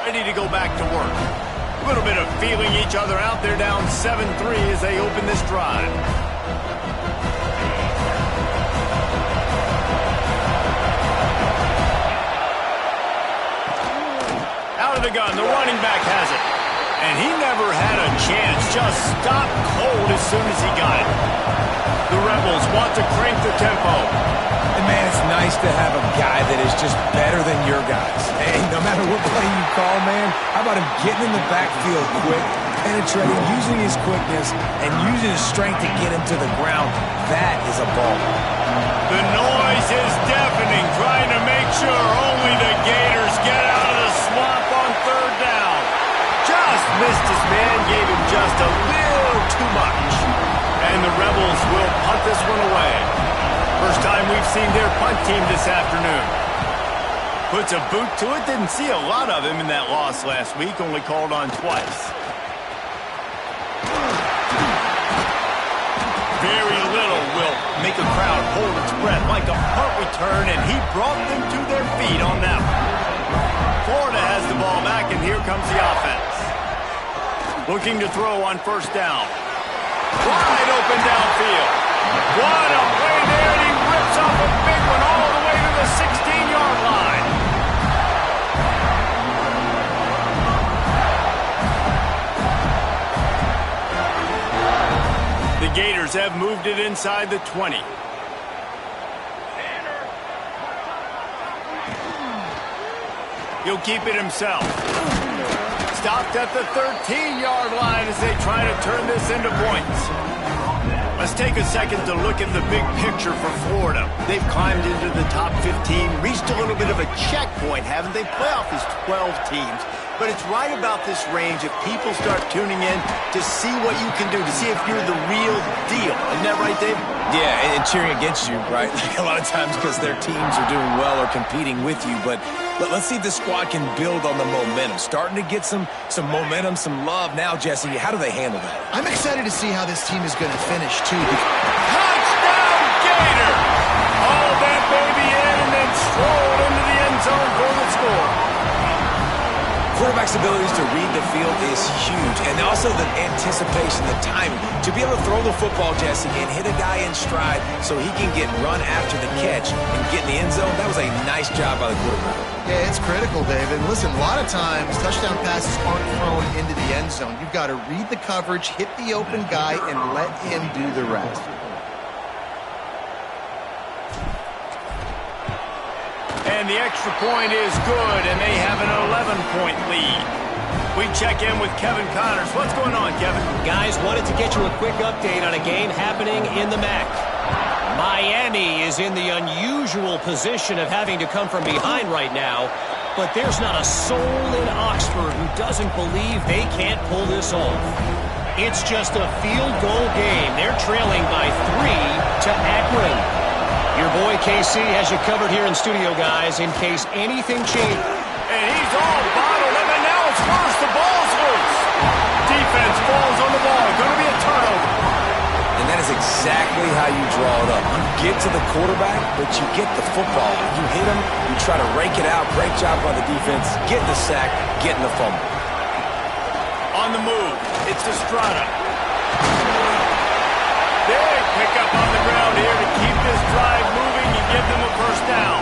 ready to go back to work. A little bit of feeling each other out. They're down 7-3 as they open this drive. Out of the gun, the running back has it. And he never had a chance. Just stopped cold as soon as he got it. The Rebels want to crank the tempo. And man, it's nice to have a guy that is just better than your guys. Hey, no matter what play you call, man, how about him getting in the backfield quick, penetrating, using his quickness, and using his strength to get him to the ground? That is a ball. The noise is deafening, trying to make sure only the Gators get out of the swamp on third down. Just missed his man, gave him just a little too much. And the Rebels will punt this one away. First time we've seen their punt team this afternoon. Puts a boot to it. Didn't see a lot of him in that loss last week. Only called on twice. Very little will make a crowd hold its breath like a punt return, and he brought them to their feet on that one. Florida has the ball back, and here comes the offense. Looking to throw on first down. Wide open downfield. What a play there, and he rips off a big one all the way to the 16-yard line. The Gators have moved it inside the 20. He'll keep it himself. Stopped at the 13-yard line as they try to turn this into points. Let's take a second to look at the big picture for Florida. They've climbed into the top 15, reached a little bit of a checkpoint, haven't they? Playoff is 12 teams. But it's right about this range if people start tuning in to see what you can do, to see if you're the real deal. Isn't that right, Dave? Yeah, and cheering against you, right? Like a lot of times because their teams are doing well or competing with you. But let's see if the squad can build on the momentum. Starting to get some momentum, some love. Now, Jesse, how do they handle that? I'm excited to see how this team is going to finish, too. Touchdown, Gator! Haul that baby in and then stroll into the end zone for the score. Quarterback's abilities to read the field is huge, and also the anticipation, the timing. To be able to throw the football, Jesse, and hit a guy in stride so he can get run after the catch and get in the end zone, that was a nice job by the quarterback. Yeah, it's critical, David. Listen, a lot of times touchdown passes aren't thrown into the end zone. You've got to read the coverage, hit the open guy, and let him do the rest. And the extra point is good, and they have an 11-point lead. We check in with Kevin Connors. What's going on, Kevin? Guys, wanted to get you a quick update on a game happening in the MAC. Miami is in the unusual position of having to come from behind right now, but there's not a soul in Oxford who doesn't believe they can't pull this off. It's just a field goal game. They're trailing by 3 to Akron. Your boy KC has you covered here in studio, guys, in case anything changes. And he's all bottled up, and now it's worse. The ball's loose. Defense falls on the ball. Going to be a turnover. And that is exactly how you draw it up. You get to the quarterback, but you get the football. You hit him, you try to rake it out. Great job by the defense. Get the sack, getting the fumble. On the move, it's Estrada. Big pickup on the ground here to keep this drive moving and give them a first down.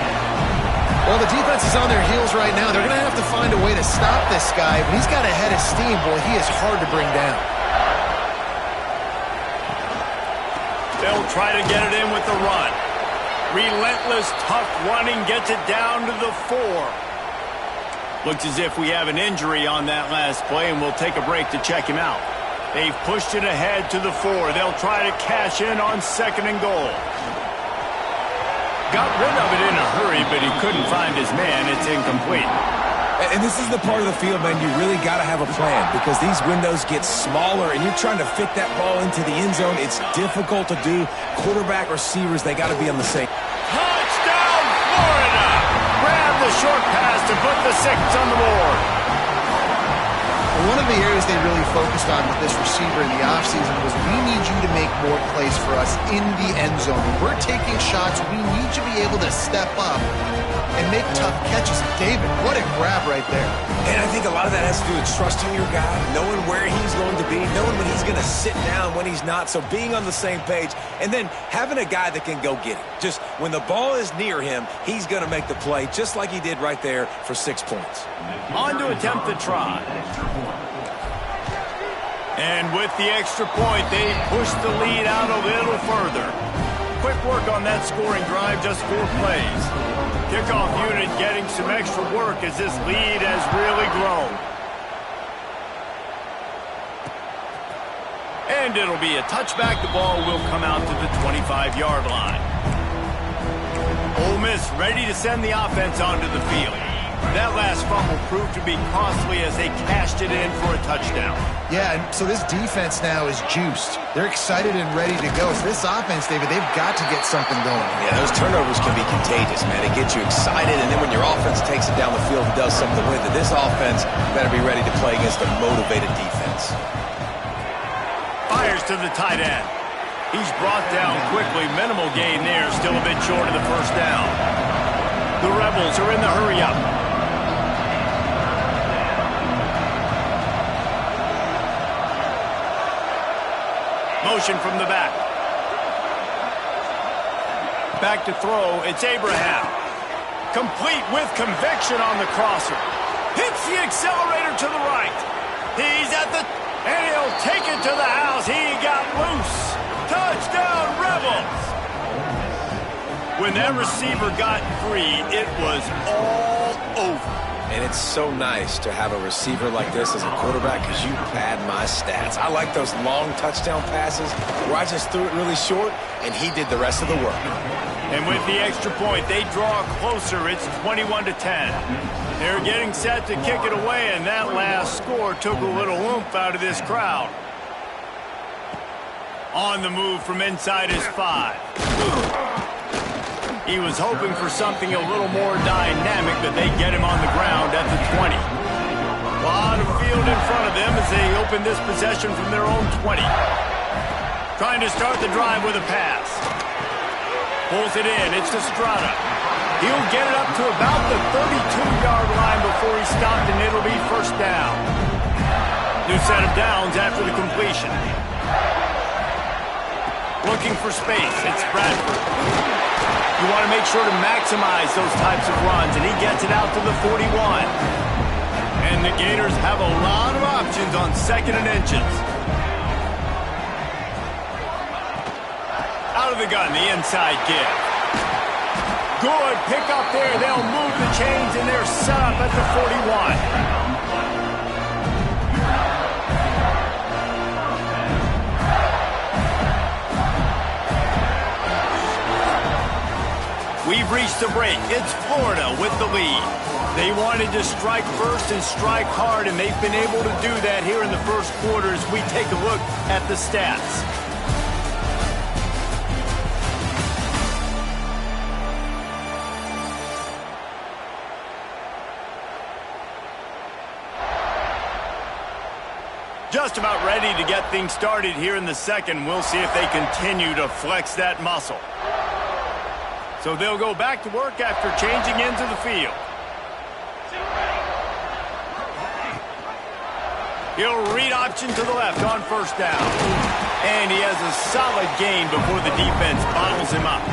Well, the defense is on their heels right now. They're going to have to find a way to stop this guy. When he's got a head of steam, boy, he is hard to bring down. They'll try to get it in with the run. Relentless, tough running gets it down to the 4. Looks as if we have an injury on that last play, and we'll take a break to check him out. They've pushed it ahead to the 4. They'll try to cash in on 2nd and goal. Got rid of it in a hurry, but he couldn't find his man. It's incomplete. And this is the part of the field, man, you really got to have a plan because these windows get smaller and you're trying to fit that ball into the end zone. It's difficult to do. Quarterback, receivers, they got to be on the same. Touchdown, Florida! Grab the short pass to put the 6 on the board. One of the areas they really focused on with this receiver in the offseason was we need you to make more plays for us in the end zone. When we're taking shots, we need you to be able to step up and make tough catches. David, what a grab right there. And I think a lot of that has to do with trusting your guy, knowing where he's going to be, knowing when he's going to sit down, when he's not. So being on the same page, and then having a guy that can go get it. Just when the ball is near him, he's going to make the play, just like he did right there for 6 points. On to attempt the try. And with the extra point, they push the lead out a little further. Quick work on that scoring drive, just 4 plays. Kickoff unit getting some extra work as this lead has really grown. And it'll be a touchback. The ball will come out to the 25-yard line. Ole Miss ready to send the offense onto the field. That last fumble proved to be costly as they cashed it in for a touchdown. Yeah, and so this defense now is juiced. They're excited and ready to go. So this offense, David, they've got to get something going. Yeah, those turnovers can be contagious, man. It gets you excited, and then when your offense takes it down the field and does something with it, this offense better be ready to play against a motivated defense. Fires to the tight end. He's brought down quickly. Minimal gain there. Still a bit short of the first down. The Rebels are in the hurry-up. Motion from the back. Back to throw. It's Abraham. Complete with conviction on the crosser. Hits the accelerator to the right. He's at the... and he'll take it to the house. He got loose. Touchdown, Rebels. When that receiver got free, it was all over. And it's so nice to have a receiver like this as a quarterback because you pad my stats. I like those long touchdown passes where I just threw it really short and he did the rest of the work. And with the extra point, they draw closer. It's 21-10. They're getting set to kick it away, and that last score took a little oomph out of this crowd. On the move from inside his 5. He was hoping for something a little more dynamic, but they get him on the ground at the 20. A lot of field in front of them as they open this possession from their own 20. Trying to start the drive with a pass. Pulls it in. It's Estrada. He'll get it up to about the 32-yard line before he stopped, and it'll be first down. New set of downs after the completion. Looking for space. It's Bradford. You want to make sure to maximize those types of runs, and he gets it out to the 41. And the Gators have a lot of options on 2nd and inches. Out of the gun, the inside give. Good pick up there. They'll move the chains, and they're set up at the 41. We've reached the break. It's Florida with the lead. They wanted to strike first and strike hard, and they've been able to do that here in the first quarter as we take a look at the stats. Just about ready to get things started here in the second. We'll see if they continue to flex that muscle. So they'll go back to work after changing into the field. He'll read option to the left on first down. And he has a solid gain before the defense bottles him up.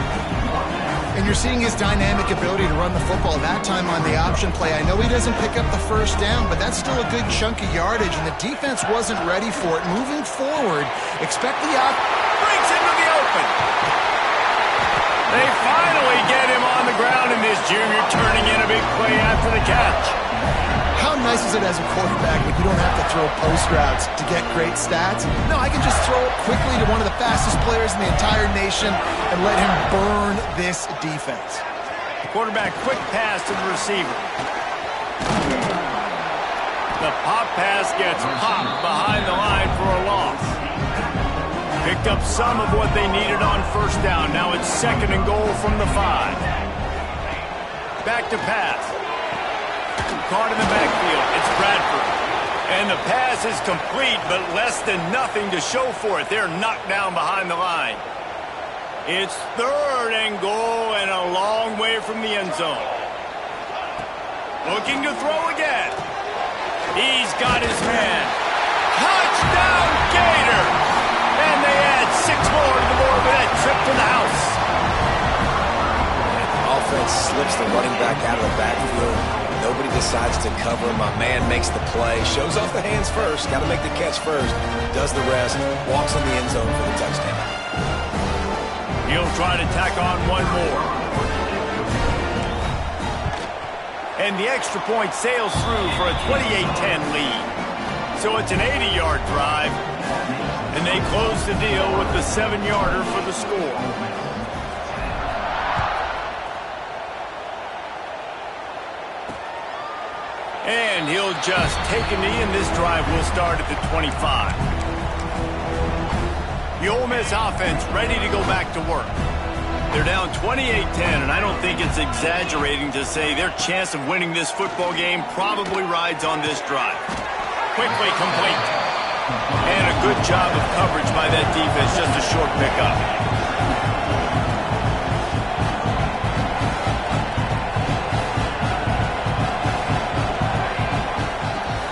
And you're seeing his dynamic ability to run the football. That time on the option play, I know he doesn't pick up the first down, but that's still a good chunk of yardage, and the defense wasn't ready for it. Moving forward, expect the breaks into the open. They finally get him on the ground, and this junior turning in a big play after the catch. How nice is it as a quarterback when you don't have to throw post routes to get great stats? No, I can just throw it quickly to one of the fastest players in the entire nation and let him burn this defense. Quarterback quick pass to the receiver. The pop pass gets popped behind the line for a loss. Picked up some of what they needed on first down. Now it's 2nd and goal from the 5. Back to pass. Caught in the backfield. It's Bradford. And the pass is complete, but less than nothing to show for it. They're knocked down behind the line. It's 3rd and goal and a long way from the end zone. Looking to throw again. He's got his man. Touchdown, Gator! And they add 6 more to the board with that trip to the house. Offense slips the running back out of the backfield. Nobody decides to cover him. My man makes the play. Shows off the hands first. Got to make the catch first. Does the rest. Walks in the end zone for the touchdown. He'll try to tack on one more. And the extra point sails through for a 28-10 lead. So it's an 80-yard drive. And they close the deal with the 7-yarder for the score. And he'll just take a knee, and this drive will start at the 25. The Ole Miss offense ready to go back to work. They're down 28-10, and I don't think it's exaggerating to say their chance of winning this football game probably rides on this drive. Quickly complete. And a good job of coverage by that defense, just a short pickup.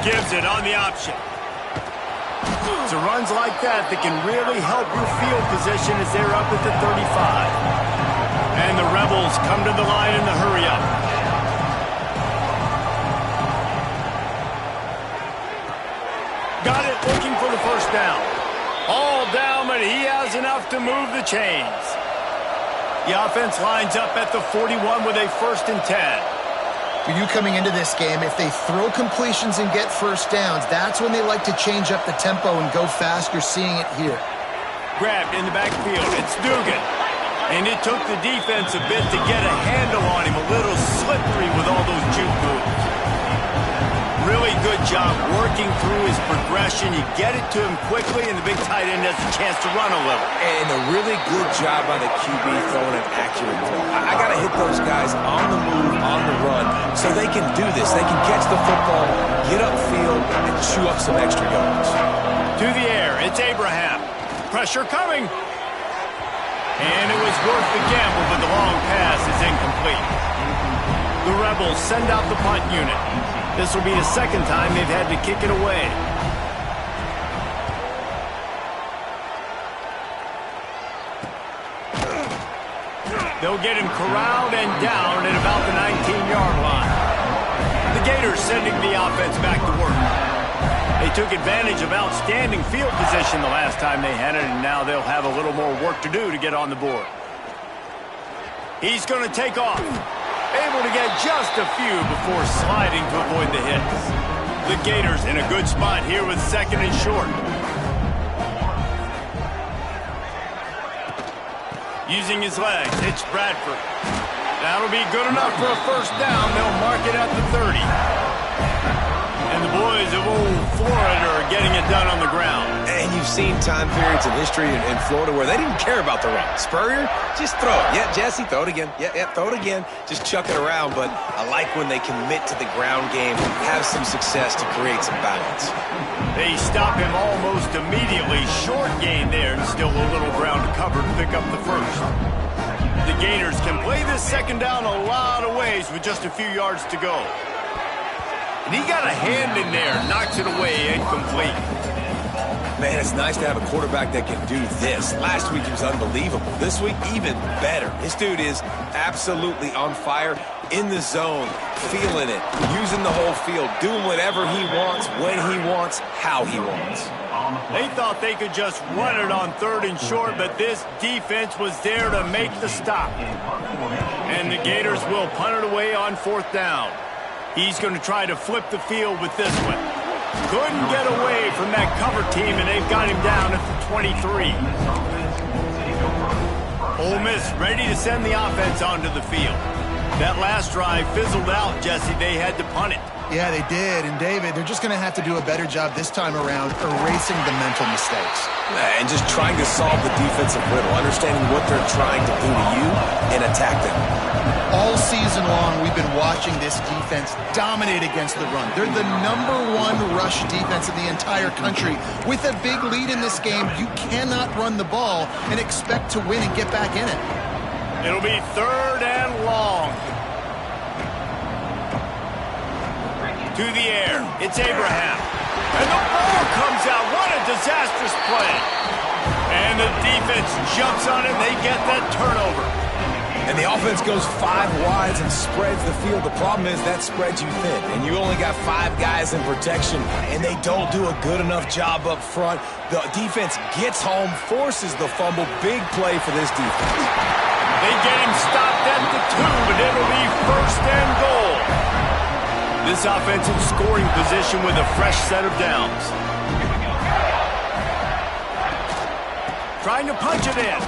Gives it on the option. It's runs like that can really help your field position as they're up at the 35. And the Rebels come to the line in the hurry-up. Got it, looking for the first down. All down, but he has enough to move the chains. The offense lines up at the 41 with a 1st and 10. For you coming into this game, if they throw completions and get first downs, that's when they like to change up the tempo and go fast. You're seeing it here. Grabbed in the backfield. It's Dugan. And it took the defense a bit to get a handle on him. A little slippery with all those juke moves. Really good job working through his progression. You get it to him quickly, and the big tight end has a chance to run a little. And a really good job by the QB throwing an accurate throw. I got to hit those guys on the move, on the run, so they can do this. They can catch the football, get upfield, and chew up some extra yards. To the air, it's Abraham. Pressure coming. And it was worth the gamble, but the long pass is incomplete. The Rebels send out the punt unit. This will be the 2nd time they've had to kick it away. They'll get him corralled and down at about the 19-yard line. The Gators sending the offense back to work. They took advantage of outstanding field position the last time they had it, and now they'll have a little more work to do to get on the board. He's going to take off. Able to get just a few before sliding to avoid the hits. The Gators in a good spot here with 2nd and short. Using his legs, it's Bradford. That'll be good enough for a first down. They'll mark it at the 30. And the boys of old Florida are getting it done on the ground. And you've seen time periods in history in Florida where they didn't care about the run. Spurrier, just throw it. Yeah, Jesse, throw it again. Yeah, throw it again. Just chuck it around. But I like when they commit to the ground game, have some success to create some balance. They stop him almost immediately. Short gain there, and still a little ground to cover to pick up the first. The Gators can play this 2nd down a lot of ways with just a few yards to go. And he got a hand in there, knocks it away, incomplete. Man, it's nice to have a quarterback that can do this. Last week he was unbelievable. This week, even better. This dude is absolutely on fire, in the zone, feeling it, using the whole field, doing whatever he wants, when he wants, how he wants. They thought they could just run it on 3rd and short, but this defense was there to make the stop. And the Gators will punt it away on 4th down. He's going to try to flip the field with this one. Couldn't get away from that cover team, and they've got him down at the 23. Ole Miss ready to send the offense onto the field. That last drive fizzled out, Jesse. They had to punt it. Yeah, they did. And, David, they're just going to have to do a better job this time around erasing the mental mistakes. And just trying to solve the defensive riddle, understanding what they're trying to do to you and attack them. All season long, we've been watching this defense dominate against the run. They're the #1 rush defense in the entire country. With a big lead in this game, you cannot run the ball and expect to win and get back in it. It'll be 3rd and long. To the air. It's Abraham. And the ball comes out. What a disastrous play. And the defense jumps on it. They get that turnover. And the offense goes 5 wides and spreads the field. The problem is that spreads you thin. And you only got 5 guys in protection. And they don't do a good enough job up front. The defense gets home, forces the fumble. Big play for this defense. They get him stopped at the 2, but it'll be first and goal. This offense in scoring position with a fresh set of downs. Trying to punch it in.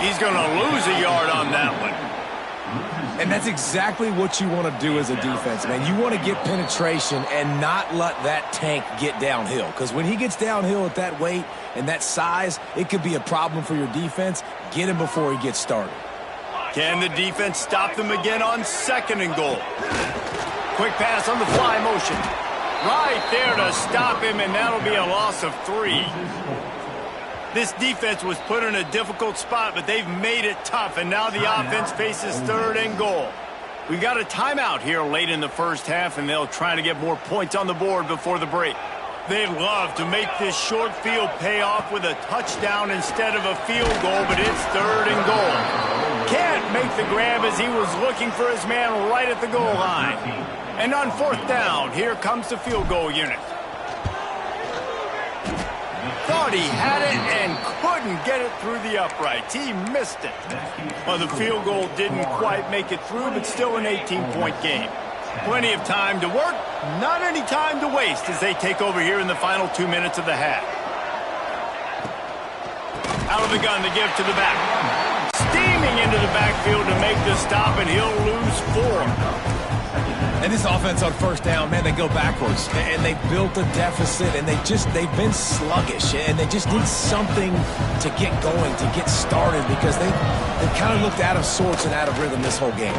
He's going to lose a yard on that one. And that's exactly what you want to do as a defense, man. You want to get penetration and not let that tank get downhill. Because when he gets downhill at that weight and that size, it could be a problem for your defense. Get him before he gets started. Can the defense stop them again on second and goal? Quick pass on the fly motion. Right there to stop him, and that'll be a loss of 3. This defense was put in a difficult spot, but they've made it tough, and now the offense faces third and goal. We got a timeout here late in the first half, and they'll try to get more points on the board before the break. They'd love to make this short field pay off with a touchdown instead of a field goal, but it's third and goal. Can't make the grab as he was looking for his man right at the goal line. And on fourth down, here comes the field goal unit. Thought he had it and couldn't get it through the uprights. He missed it. Well, the field goal didn't quite make it through, but still an 18-point game. Plenty of time to work, not any time to waste as they take over here in the final 2 minutes of the half. Out of the gun to give to the back. Steaming into the backfield to make the stop, and he'll lose 4. And this offense on first down, man, they go backwards. And they built a deficit, and they've been sluggish. And they just need something to get going, to get started, because they kind of looked out of sorts and out of rhythm this whole game.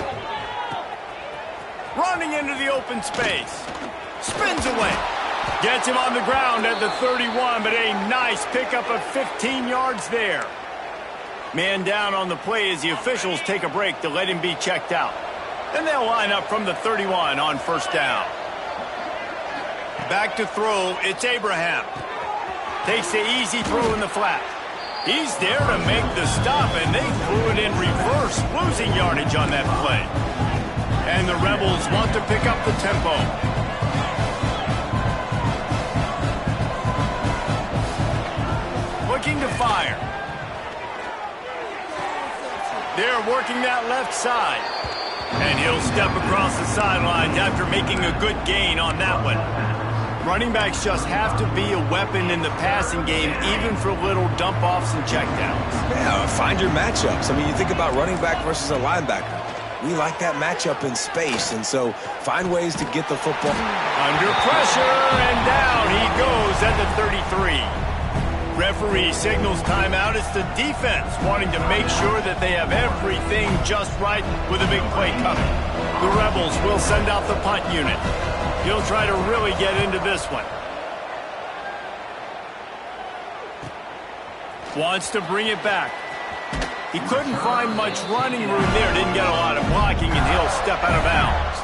Running into the open space. Spins away. Gets him on the ground at the 31, but a nice pickup of 15 yards there. Man down on the play as the officials take a break to let him be checked out. Then they'll line up from the 31 on first down. Back to throw, it's Abraham. Takes the easy throw in the flat. He's there to make the stop, and they threw it in reverse, losing yardage on that play. And the Rebels want to pick up the tempo. Looking to fire. They're working that left side. And he'll step across the sidelines after making a good gain on that one. Running backs just have to be a weapon in the passing game, even for little dump-offs and checkdowns. Yeah, find your matchups. I mean, you think about running back versus a linebacker. We like that matchup in space, and so find ways to get the football. Under pressure, and down he goes at the 33. Referee signals timeout. It's the defense wanting to make sure that they have everything just right with a big play coming. The Rebels will send out the punt unit. He'll try to really get into this one. Wants to bring it back. He couldn't find much running room there. Didn't get a lot of blocking, and he'll step out of bounds.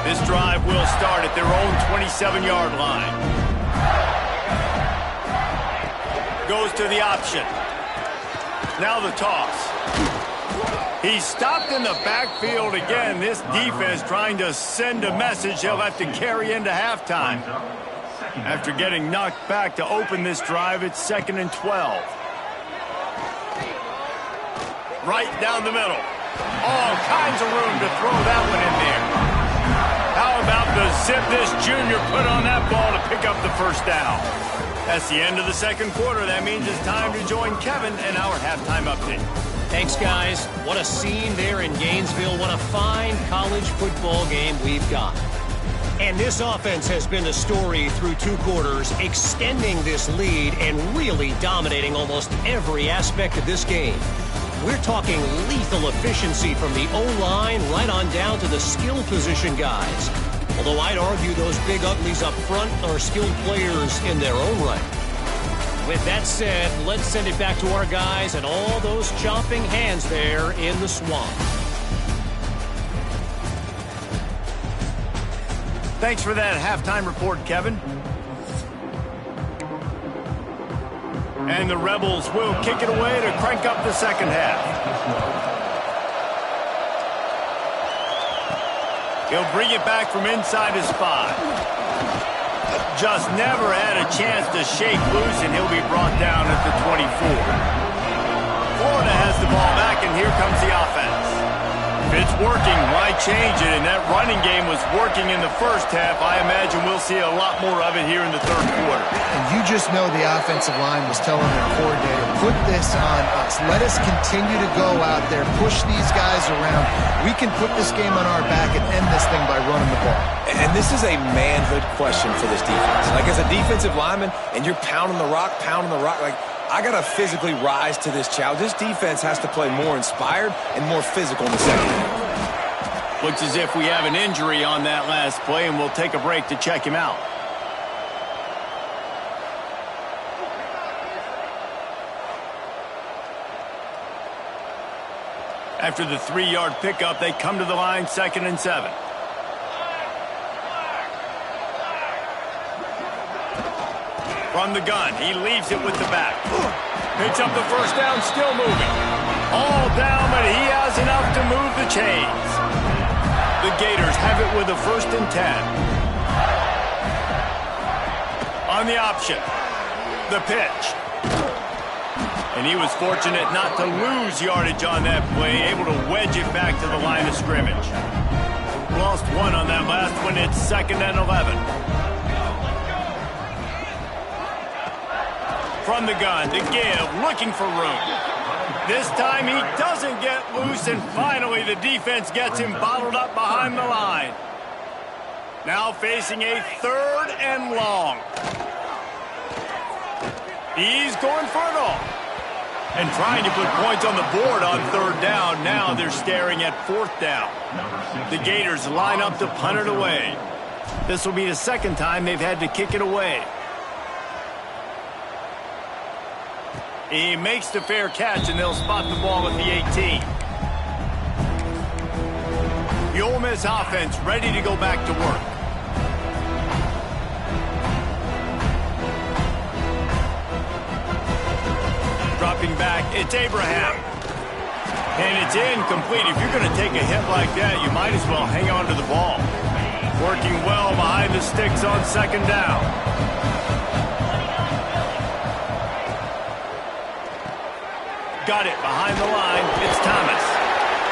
This drive will start at their own 27-yard line. Goes to the option. Now the toss. He's stopped in the backfield again. This defense trying to send a message they'll have to carry into halftime. After getting knocked back to open this drive, it's 2nd and 12. Right down the middle. All kinds of room to throw that one in there. How about the zip this junior put on that ball to pick up the first down? That's the end of the second quarter. That means it's time to join Kevin and our halftime update. Thanks, guys. What a scene there in Gainesville. What a fine college football game we've got. And this offense has been the story through 2 quarters, extending this lead and really dominating almost every aspect of this game. We're talking lethal efficiency from the O-line right on down to the skill position guys. Although I'd argue those big uglies up front are skilled players in their own right. With that said, let's send it back to our guys and all those chomping hands there in the swamp. Thanks for that halftime report, Kevin. And the Rebels will kick it away to crank up the second half. He'll bring it back from inside his spot. Just never had a chance to shake loose, and he'll be brought down at the 24. Florida has the ball back, and here comes the offense. If it's working, why change it? And that running game was working in the first half. I imagine we'll see a lot more of it here in the third quarter. And you just know the offensive line was telling their coordinator, put this on us. Let us continue to go out there, push these guys around. We can put this game on our back and end this thing by running the ball. And this is a manhood question for this defense. Like, as a defensive lineman, and you're pounding the rock, like, I got to physically rise to this challenge. This defense has to play more inspired and more physical in the second half. Looks as if we have an injury on that last play, and we'll take a break to check him out. After the 3-yard pickup, they come to the line, 2nd and 7. From the gun, he leaves it with the back. Picks up the first down, still moving. All down, but he has enough to move the chains. The Gators have it with a 1st and 10. On the option, the pitch. And he was fortunate not to lose yardage on that play, able to wedge it back to the line of scrimmage. Lost 1 on that last one. It's 2nd and 11. From the gun, to give, looking for room. This time he doesn't get loose, and finally the defense gets him bottled up behind the line. Now facing a 3rd and long. He's going for it all. And trying to put points on the board on 3rd down. Now they're staring at 4th down. The Gators line up to punt it away. This will be the 2nd time they've had to kick it away. He makes the fair catch, and they'll spot the ball at the 18. The Ole Miss offense ready to go back to work. Dropping back, it's Abraham. And it's incomplete. If you're going to take a hit like that, you might as well hang on to the ball. Working well behind the sticks on 2nd down. Got it behind the line. It's Thomas.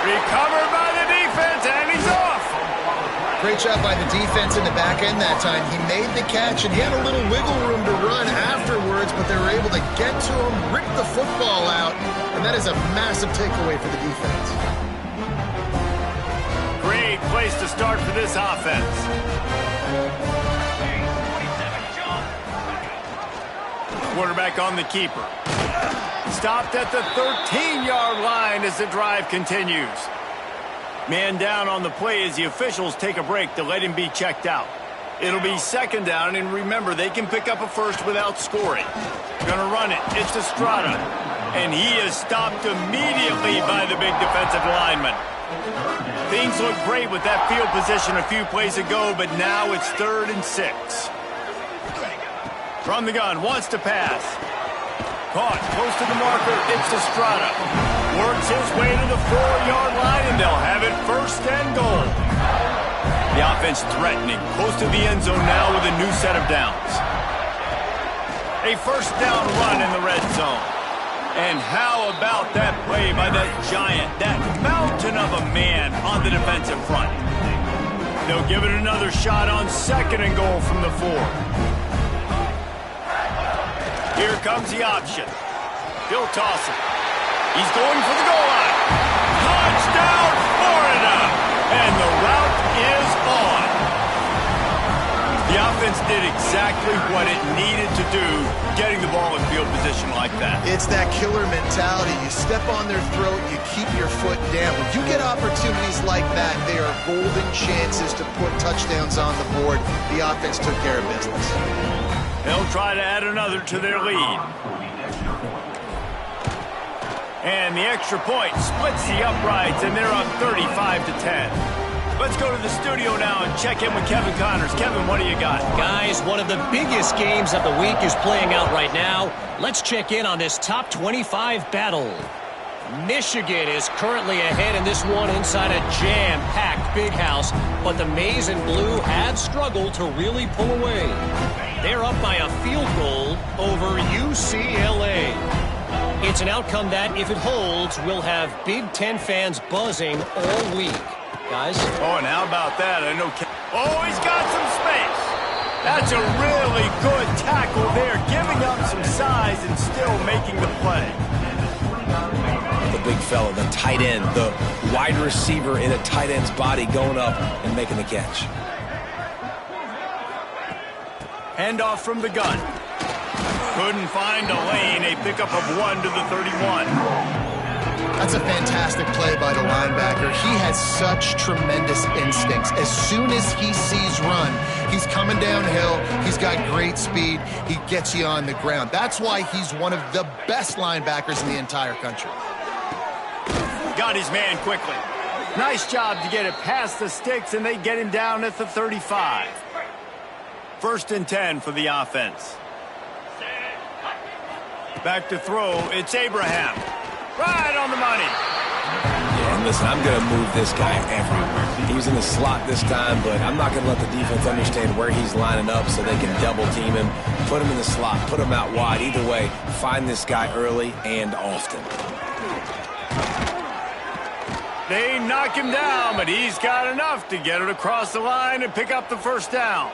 Recovered by the defense, and he's off. Great job by the defense in the back end that time. He made the catch, and he had a little wiggle room to run afterwards, but they were able to get to him, rip the football out, and that is a massive takeaway for the defense. Great place to start for this offense. Quarterback on the keeper. Stopped at the 13-yard line as the drive continues. Man down on the play as the officials take a break to let him be checked out. It'll be 2nd down, and remember, they can pick up a first without scoring. Gonna run it. It's Estrada. And he is stopped immediately by the big defensive lineman. Things look great with that field position a few plays ago, but now it's 3rd and 6. From the gun, wants to pass. Caught close to the marker, it's Estrada. Works his way to the 4-yard line, and they'll have it 1st and goal. The offense threatening, close to the end zone now with a new set of downs. A 1st down run in the red zone. And how about that play by that giant, that mountain of a man on the defensive front? They'll give it another shot on 2nd and goal from the 4. Here comes the option. He'll toss it. He's going for the goal line. Touchdown, Florida! And the route is on. The offense did exactly what it needed to do, getting the ball in field position like that. It's that killer mentality. You step on their throat, you keep your foot down. When you get opportunities like that, they are golden chances to put touchdowns on the board. The offense took care of business. They'll try to add another to their lead. And the extra point splits the uprights, and they're up 35-10. Let's go to the studio now and check in with Kevin Connors. Kevin, what do you got? Guys, one of the biggest games of the week is playing out right now. Let's check in on this top 25 battle. Michigan is currently ahead in this one inside a jam-packed big house, but the Maize and Blue have struggled to really pull away. They're up by a field goal over UCLA. It's an outcome that, if it holds, will have Big Ten fans buzzing all week. Guys? Oh, and how about that? I know. Oh, he's got some space. That's a really good tackle there, giving up some size and still making the play. The big fella, the tight end, the wide receiver in a tight end's body going up and making the catch. Handoff from the gun. Couldn't find a lane. A pickup of 1 to the 31. That's a fantastic play by the linebacker. He has such tremendous instincts. As soon as he sees run, he's coming downhill. He's got great speed. He gets you on the ground. That's why he's one of the best linebackers in the entire country. Got his man quickly. Nice job to get it past the sticks, and they get him down at the 35. 1st and 10 for the offense. Back to throw. It's Abraham. Right on the money. Yeah, and listen, I'm going to move this guy everywhere. He was in the slot this time, but I'm not going to let the defense understand where he's lining up so they can double team him, put him in the slot, put him out wide. Either way, find this guy early and often. They knock him down, but he's got enough to get it across the line and pick up the 1st down.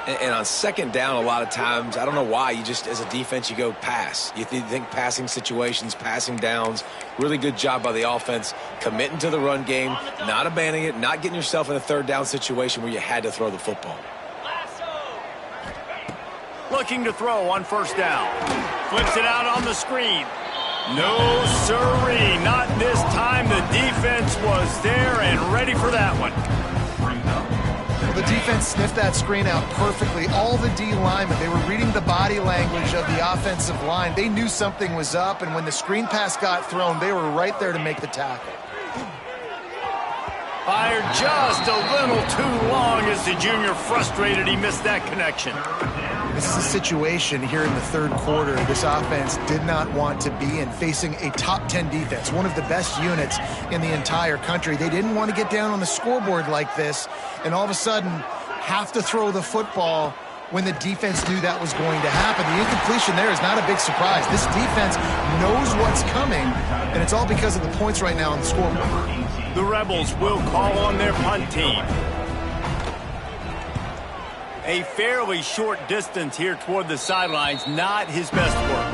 And on 2nd down, a lot of times, I don't know why, you just, as a defense, you go pass. You think passing situations, passing downs. Really good job by the offense, committing to the run game, not abandoning it, not getting yourself in a 3rd down situation where you had to throw the football. Looking to throw on 1st down. Flips it out on the screen. No, sirree, not this time. The defense was there and ready for that one. The defense sniffed that screen out perfectly. All the D linemen, they were reading the body language of the offensive line. They knew something was up, and when the screen pass got thrown, they were right there to make the tackle. Fired just a little too long as the junior frustrated he missed that connection. This is a situation here in the 3rd quarter this offense did not want to be in, facing a top 10 defense, one of the best units in the entire country. They didn't want to get down on the scoreboard like this and all of a sudden have to throw the football when the defense knew that was going to happen. The incompletion there is not a big surprise. This defense knows what's coming, and it's all because of the points right now on the scoreboard. The Rebels will call on their punt team. A fairly short distance here toward the sidelines, not his best work.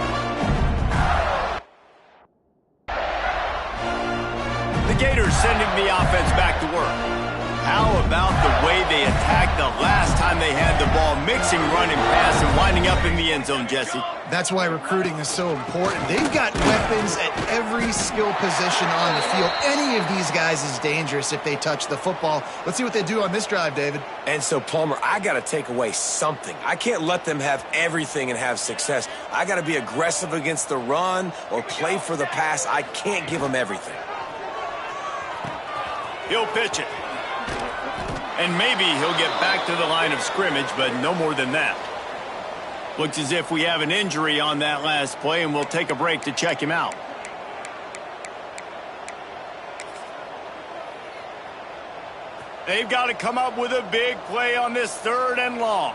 The Gators sending the offense back to work. How about the way they attacked the last time they had the ball, mixing run and pass and winding up in the end zone, Jesse? That's why recruiting is so important. They've got weapons at every skill position on the field. Any of these guys is dangerous if they touch the football. Let's see what they do on this drive, David. And so, Palmer, I got to take away something. I can't let them have everything and have success. I got to be aggressive against the run or play for the pass. I can't give them everything. He'll pitch it. And maybe he'll get back to the line of scrimmage, but no more than that. Looks as if we have an injury on that last play, and we'll take a break to check him out. They've got to come up with a big play on this 3rd and long.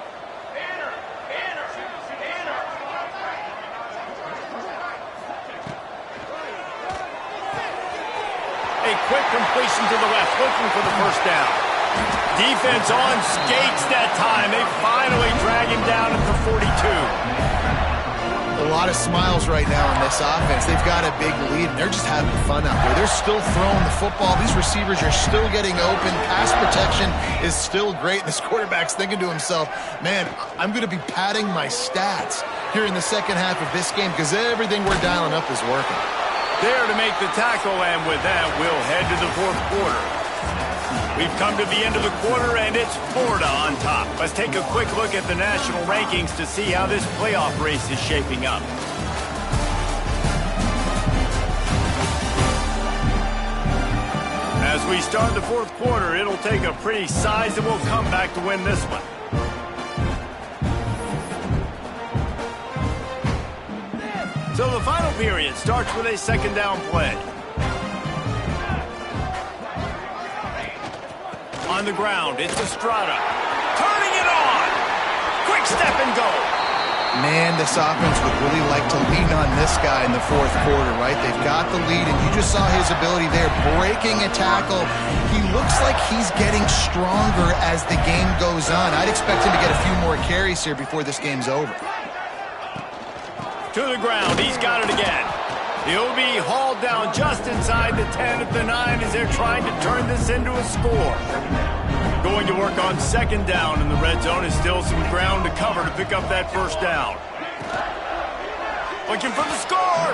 A quick completion to the left, looking for the 1st down. Defense on skates that time. They finally drag him down at the 42. A lot of smiles right now on this offense. They've got a big lead, and they're just having fun out there. They're still throwing the football. These receivers are still getting open. Pass protection is still great. This quarterback's thinking to himself, man, I'm going to be padding my stats here in the 2nd half of this game because everything we're dialing up is working. There to make the tackle, and with that, we'll head to the 4th quarter. We've come to the end of the quarter, and it's Florida on top. Let's take a quick look at the national rankings to see how this playoff race is shaping up. As As we start the fourth quarter, it'll take a pretty sizable comeback to win this one. So the final period starts with a second down play. On the ground, it's Estrada. Turning it on! Quick step and go! Man, this offense would really like to lean on this guy in the fourth quarter, right? They've got the lead, and you just saw his ability there, breaking a tackle. He looks like he's getting stronger as the game goes on. I'd expect him to get a few more carries here before this game's over. To the ground, he's got it again. He'll be hauled down just inside the 10 at the 9 as they're trying to turn this into a score. Going to work on second down in the red zone is still some ground to cover to pick up that first down. Looking for the score!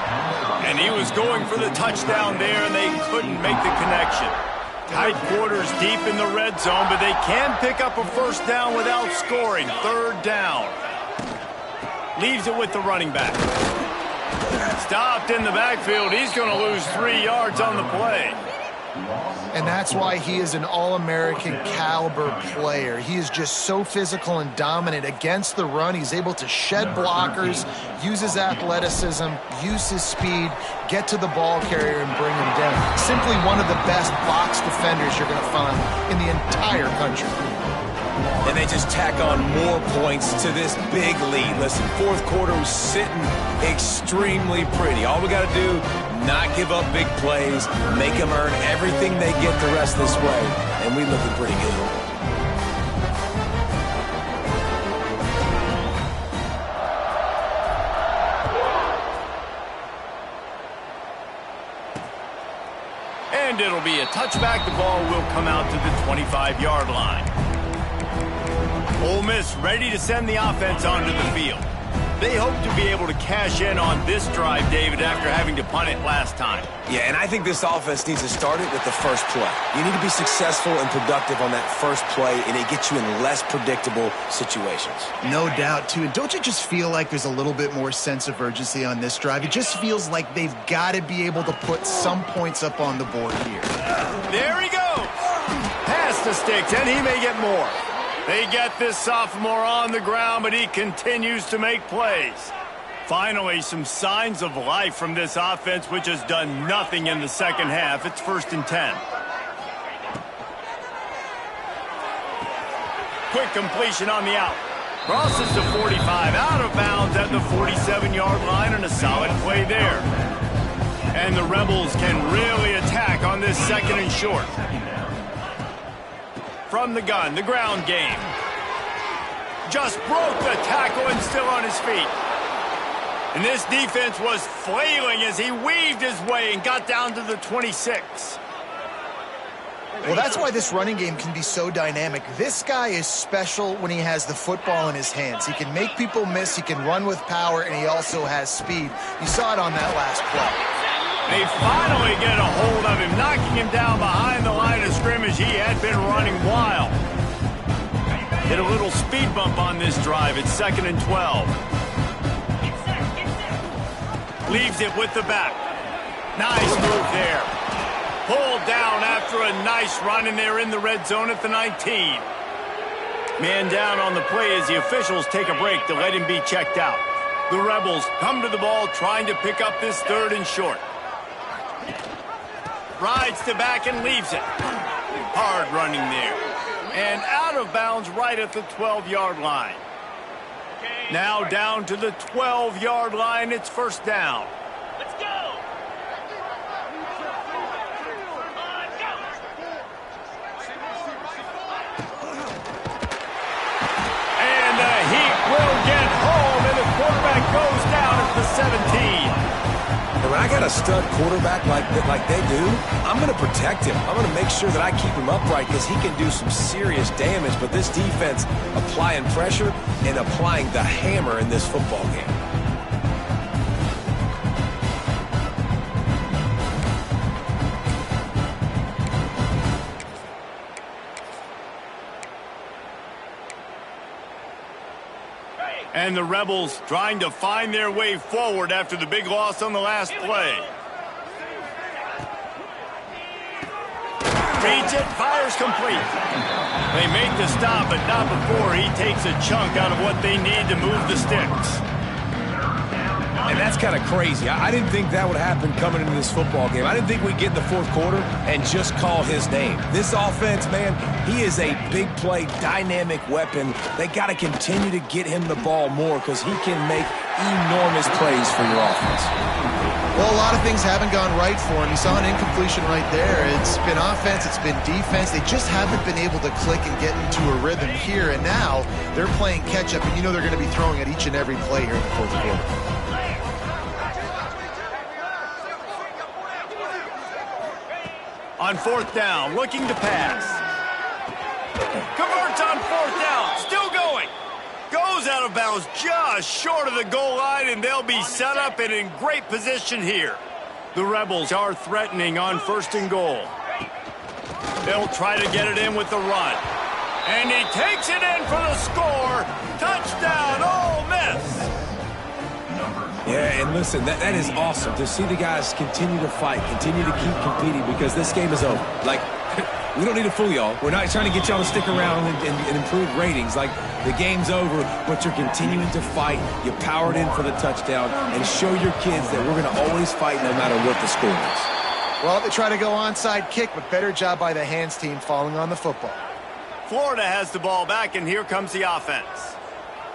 And he was going for the touchdown there, and they couldn't make the connection. Tight quarters deep in the red zone, but they can pick up a first down without scoring. Third down. Leaves it with the running back. Stopped in the backfield. He's going to lose 3 yards on the play. And that's why he is an All-American caliber player. He is just so physical and dominant against the run. He's able to shed blockers, use his athleticism, use his speed, get to the ball carrier and bring him down. Simply one of the best box defenders you're going to find in the entire country. And they just tack on more points to this big lead. Listen, fourth quarter was sitting extremely pretty. All we got to do, not give up big plays, make them earn everything they get the rest of this way, and we looking pretty good. And it'll be a touchback. The ball will come out to the 25-yard line. Ole Miss ready to send the offense onto the field. They hope to be able to cash in on this drive, David, after having to punt it last time. Yeah, and I think this offense needs to start it with the first play. You need to be successful and productive on that first play, and it gets you in less predictable situations. No doubt, too. And don't you just feel like there's a little bit more sense of urgency on this drive? It just feels like they've got to be able to put some points up on the board here. There he goes. Pass the sticks, and he may get more. They get this sophomore on the ground, but he continues to make plays. Finally, some signs of life from this offense, which has done nothing in the second half. It's 1st and 10. Quick completion on the out. Crosses the 45, out of bounds at the 47-yard line, and a solid play there. And the Rebels can really attack on this 2nd and short. From the gun, the ground game. Just broke the tackle and still on his feet. And this defense was flailing as he weaved his way and got down to the 26. Well, that's why this running game can be so dynamic. This guy is special when he has the football in his hands. He can make people miss, he can run with power, and he also has speed. You saw it on that last play. They finally get a hold of him, knocking him down behind the line of scrimmage. He had been running wild. Hit a little speed bump on this drive. It's 2nd and 12. Leaves it with the back. Nice move there. Pulled down after a nice run, and they're in the red zone at the 19. Man down on the play as the officials take a break to let him be checked out. The Rebels come to the ball trying to pick up this 3rd and short. Rides to back and leaves it. Hard running there. And out of bounds right at the 12-yard line. Now down to the 12-yard line. It's 1st down. Let's go! And the Heat will get home, and the quarterback goes down at the 17. And when I got a stud quarterback like they do, I'm going to protect him. I'm going to make sure that I keep him upright because he can do some serious damage. But this defense applying pressure and applying the hammer in this football game. And the Rebels trying to find their way forward after the big loss on the last play. Reads it, fires complete. They make the stop, but not before he takes a chunk out of what they need to move the sticks. And that's kind of crazy. I didn't think that would happen coming into this football game. I didn't think we'd get in the fourth quarter and just call his name. This offense, man, he is a big play, dynamic weapon. They got to continue to get him the ball more because he can make enormous plays for your offense. Well, a lot of things haven't gone right for him. You saw an incompletion right there. It's been offense, it's been defense. They just haven't been able to click and get into a rhythm here. And now they're playing catch-up, and you know they're going to be throwing at each and every play here in the fourth quarter. On fourth down, looking to pass. Converts on fourth down, still going. Goes out of bounds just short of the goal line, and they'll be set up and in great position here. The Rebels are threatening on first and goal. They'll try to get it in with the run. And he takes it in for the score. Touchdown, Ole Miss. Yeah, and listen, that is awesome to see the guys continue to fight, continue to keep competing because this game is over. Like, we don't need to fool y'all. We're not trying to get y'all to stick around and improve ratings. Like, the game's over, but you're continuing to fight. You powered in for the touchdown and show your kids that we're going to always fight no matter what the score is. Well, they try to go onside kick, but better job by the hands team falling on the football. Florida has the ball back, and here comes the offense.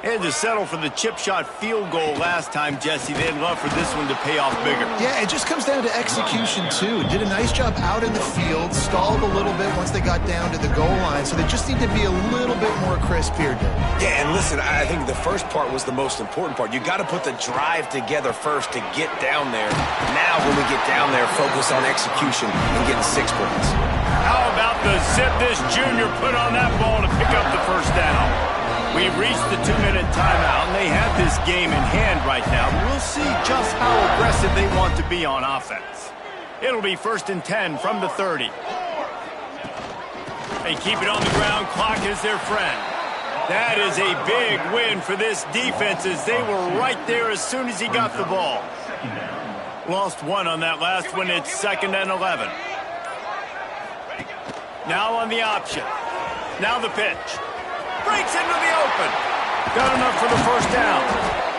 They had to settle for the chip shot field goal last time, Jesse. They'd love for this one to pay off bigger. Yeah, it just comes down to execution, too. Did a nice job out in the field, stalled a little bit once they got down to the goal line, so they just need to be a little bit more crisp here, Dave. Yeah, and listen, I think the first part was the most important part. You got to put the drive together first to get down there. Now, when we get down there, focus on execution and getting 6 points. How about the zip this junior put on that ball to pick up the first down? We've reached the 2-minute timeout, and they have this game in hand right now. We'll see just how aggressive they want to be on offense. It'll be 1st and 10 from the 30. They keep it on the ground. Clock is their friend. That is a big win for this defense as they were right there as soon as he got the ball. Lost one on that last one. It's 2nd and 11. Now on the option. Now the pitch. Breaks into the open. Got enough for the first down.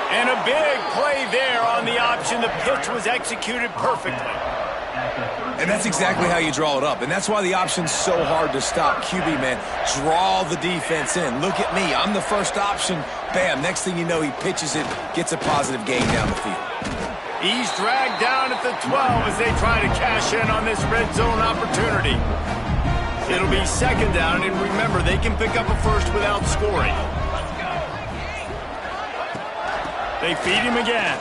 And a big play there on the option. The pitch was executed perfectly. And that's exactly how you draw it up. And that's why the option's so hard to stop. QB, man, draw the defense in. Look at me. I'm the first option. Bam. Next thing you know, he pitches it, gets a positive gain down the field. He's dragged down at the 12 as they try to cash in on this red zone opportunity. It'll be 2nd down, and remember, they can pick up a first without scoring. They feed him again.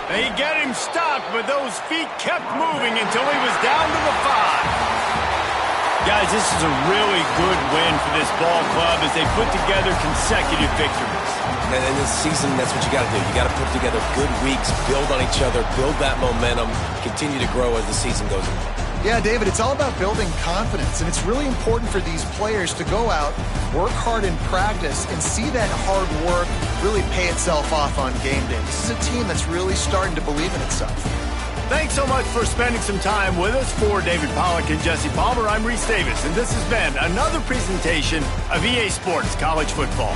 They get him stopped, but those feet kept moving until he was down to the 5. Guys, this is a really good win for this ball club as they put together consecutive victories. And in this season, that's what you got to do. You got to put together good weeks, build on each other, build that momentum, continue to grow as the season goes on. Yeah, David, it's all about building confidence, and it's really important for these players to go out, work hard in practice, and see that hard work really pay itself off on game day. This is a team that's really starting to believe in itself. Thanks so much for spending some time with us. For David Pollack and Jesse Palmer, I'm Reese Davis, and this has been another presentation of EA Sports College Football.